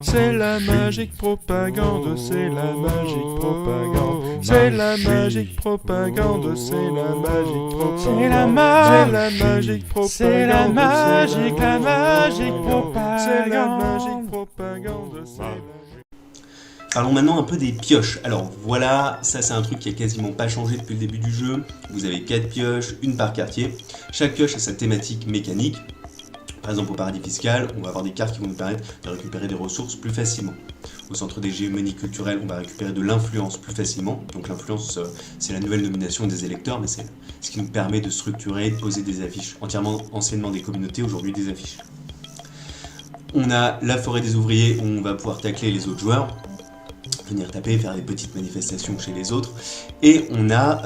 C'est la magique propagande, c'est la magique propagande, c'est la magique propagande, c'est la magique propagande, c'est la magique propagande, c'est la magique propagande, c'est la magique propagande, c'est la magique. Parlons maintenant un peu des pioches. Alors voilà, ça c'est un truc qui a quasiment pas changé depuis le début du jeu. Vous avez 4 pioches, une par quartier. Chaque pioche a sa thématique mécanique. Par exemple au paradis fiscal, on va avoir des cartes qui vont nous permettre de récupérer des ressources plus facilement. Au centre des géomonies culturelles, on va récupérer de l'influence plus facilement. Donc l'influence, c'est la nouvelle nomination des électeurs, mais c'est ce qui nous permet de structurer, de poser des affiches. Anciennement des communautés, aujourd'hui des affiches. On a la forêt des ouvriers, où on va pouvoir tacler les autres joueurs, venir taper, faire des petites manifestations chez les autres. Et on a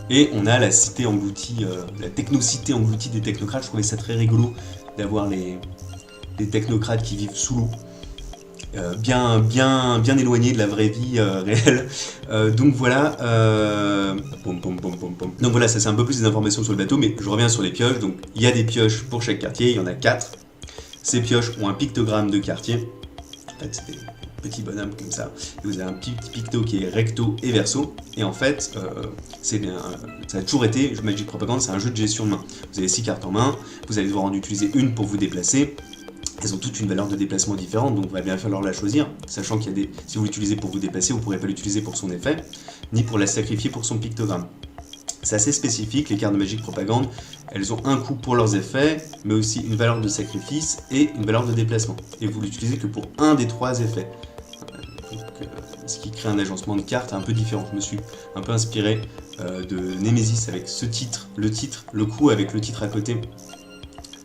et on a la cité engloutie, la technocité engloutie des technocrates. Je trouvais ça très rigolo d'avoir les technocrates qui vivent sous l'eau, bien éloignés de la vraie vie réelle. Donc voilà, donc voilà, ça c'est un peu plus des informations sur le bateau, mais je reviens sur les pioches. Donc il y a des pioches pour chaque quartier, il y en a 4. Ces pioches ont un pictogramme de quartier. En fait, c'est des petits bonhommes comme ça. Et vous avez un petit picto qui est recto et verso. Et en fait, ça a toujours été, Magic Propagande, c'est un jeu de gestion de main. Vous avez 6 cartes en main, vous allez devoir en utiliser une pour vous déplacer. Elles ont toutes une valeur de déplacement différente, donc il va bien falloir la choisir, sachant qu'il y a des. Si vous l'utilisez pour vous déplacer, vous ne pourrez pas l'utiliser pour son effet, ni pour la sacrifier pour son pictogramme. C'est assez spécifique, les cartes de Magic Propagande, elles ont un coût pour leurs effets, mais aussi une valeur de sacrifice et une valeur de déplacement. Et vous l'utilisez que pour un des 3 effets. Ce qui crée un agencement de cartes un peu différent. Je me suis un peu inspiré de Nemesis avec ce titre, le coup avec le titre à côté,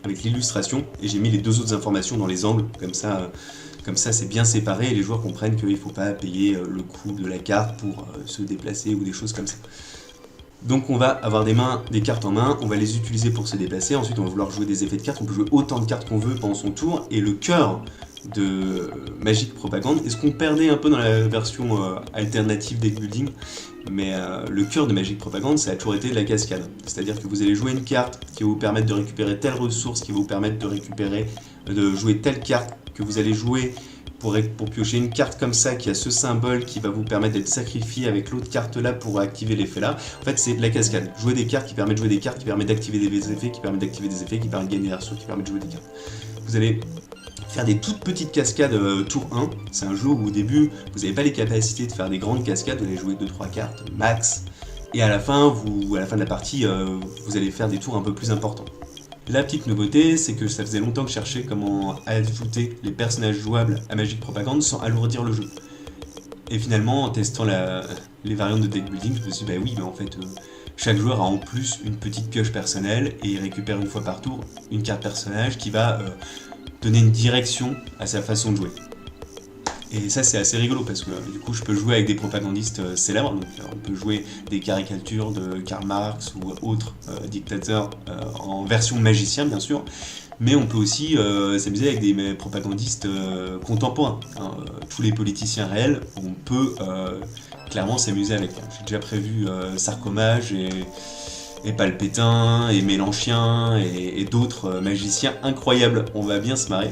avec l'illustration, et j'ai mis les 2 autres informations dans les angles, comme ça c'est bien séparé et les joueurs comprennent qu'il ne faut pas payer le coût de la carte pour se déplacer ou des choses comme ça. Donc on va avoir des cartes en main, on va les utiliser pour se déplacer, ensuite on va vouloir jouer des effets de cartes, on peut jouer autant de cartes qu'on veut pendant son tour, et le cœur de Magic Propagande, et ce qu'on perdait un peu dans la version alternative deck building, mais le cœur de Magic Propagande, ça a toujours été de la cascade. C'est-à-dire que vous allez jouer une carte qui va vous permettre de récupérer telle ressource, qui va vous permettre de jouer telle carte que vous allez jouer pour piocher une carte comme ça qui a ce symbole qui va vous permettre d'être sacrifié avec l'autre carte là pour activer l'effet là. En fait c'est de la cascade. Jouer des cartes qui permettent de jouer des cartes, qui permettent d'activer des effets, qui permettent d'activer des effets, qui permettent de gagner des ressources, qui permettent de jouer des cartes. Vous allez faire des toutes petites cascades tour 1. C'est un jeu où au début vous n'avez pas les capacités de faire des grandes cascades, vous allez jouer 2-3 cartes max. Et à la fin de la partie, vous allez faire des tours un peu plus importants. La petite nouveauté, c'est que ça faisait longtemps que je cherchais comment ajouter les personnages jouables à Magic Propagande sans alourdir le jeu. Et finalement, en testant les variantes de deck building, je me suis dit, bah oui, mais en fait, chaque joueur a en plus une petite pioche personnelle et il récupère une fois par tour une carte personnage qui va donner une direction à sa façon de jouer. Et ça c'est assez rigolo parce que du coup je peux jouer avec des propagandistes célèbres, donc on peut jouer des caricatures de Karl Marx ou autres dictateurs en version magicien bien sûr, mais on peut aussi s'amuser avec des propagandistes contemporains, hein. Tous les politiciens réels, on peut clairement s'amuser avec. J'ai déjà prévu Sarcomage et Palpétain et Mélanchien et d'autres magiciens incroyables, on va bien se marrer.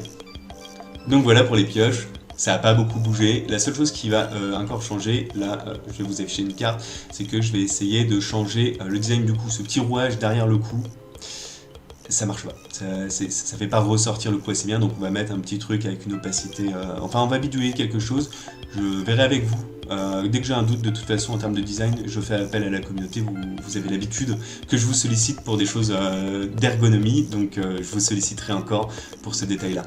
Donc voilà pour les pioches. Ça n'a pas beaucoup bougé. La seule chose qui va encore changer, là je vais vous afficher une carte, c'est que je vais essayer de changer le design du coup, ce petit rouage derrière le cou. Ça marche pas, ça fait pas ressortir le coup assez bien, donc on va mettre un petit truc avec une opacité, enfin on va bidouiller quelque chose, je verrai avec vous. Dès que j'ai un doute de toute façon en termes de design, je fais appel à la communauté, vous avez l'habitude que je vous sollicite pour des choses d'ergonomie, donc je vous solliciterai encore pour ce détail là.